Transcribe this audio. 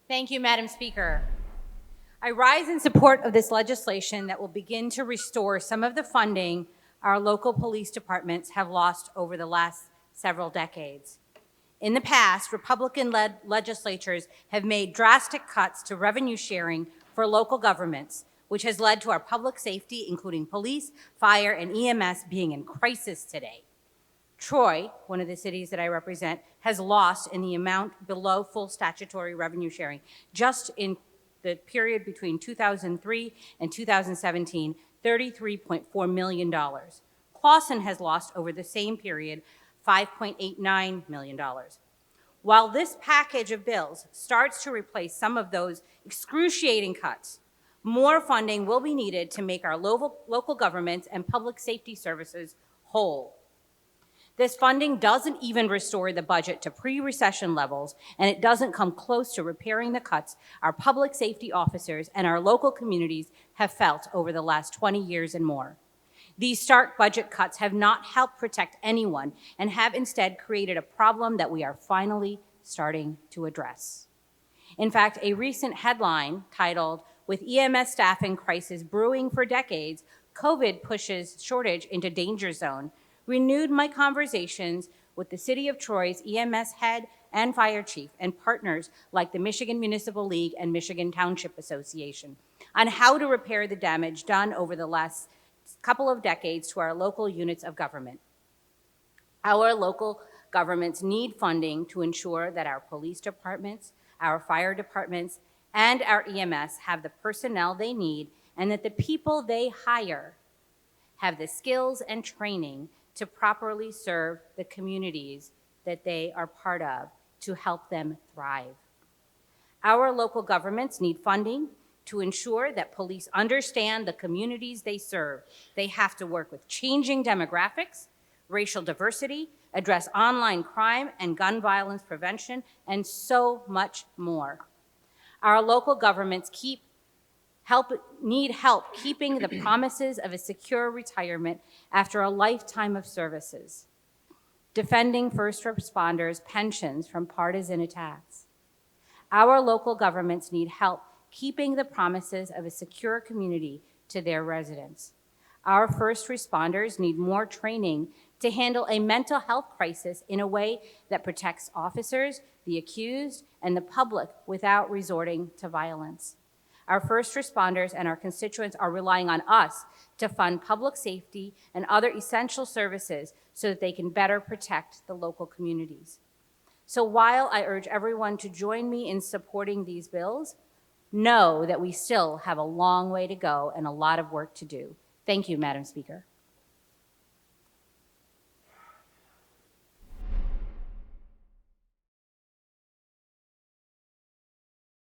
Thank you, Madam Speaker. I rise in support of this legislation that will begin to restore some of the funding our local police departments have lost over the last several decades. In the past, Republican-led legislatures have made drastic cuts to revenue sharing for local governments, which has led to our public safety, including police, fire, and EMS, being in crisis today. Troy, one of the cities that I represent, has lost in the amount below full statutory revenue sharing. Just in the period between 2003 and 2017, $33.4 million. Clawson has lost over the same period $5.89 million. While this package of bills starts to replace some of those excruciating cuts, more funding will be needed to make our local governments and public safety services whole. This funding doesn't even restore the budget to pre-recession levels, and it doesn't come close to repairing the cuts our public safety officers and our local communities have felt over the last 20 years and more. These stark budget cuts have not helped protect anyone and have instead created a problem that we are finally starting to address. In fact, a recent headline titled, "With EMS Staffing Crisis Brewing for Decades, COVID Pushes Shortage into Danger Zone," renewed my conversations with the City of Troy's EMS head and fire chief and partners like the Michigan Municipal League and Michigan Township Association on how to repair the damage done over the last couple of decades to our local units of government. Our local governments need funding to ensure that our police departments, our fire departments, and our EMS have the personnel they need and that the people they hire have the skills and training to properly serve the communities that they are part of to help them thrive. Our local governments need funding to ensure that police understand the communities they serve. They have to work with changing demographics, racial diversity, address online crime and gun violence prevention, and so much more. Our local governments need help keeping the promises of a secure retirement after a lifetime of services, defending first responders' pensions from partisan attacks. Our local governments need help keeping the promises of a secure community to their residents. Our first responders need more training to handle a mental health crisis in a way that protects officers, the accused, and the public without resorting to violence. Our first responders and our constituents are relying on us to fund public safety and other essential services so that they can better protect the local communities. So while I urge everyone to join me in supporting these bills, know that we still have a long way to go and a lot of work to do. Thank you, Madam Speaker.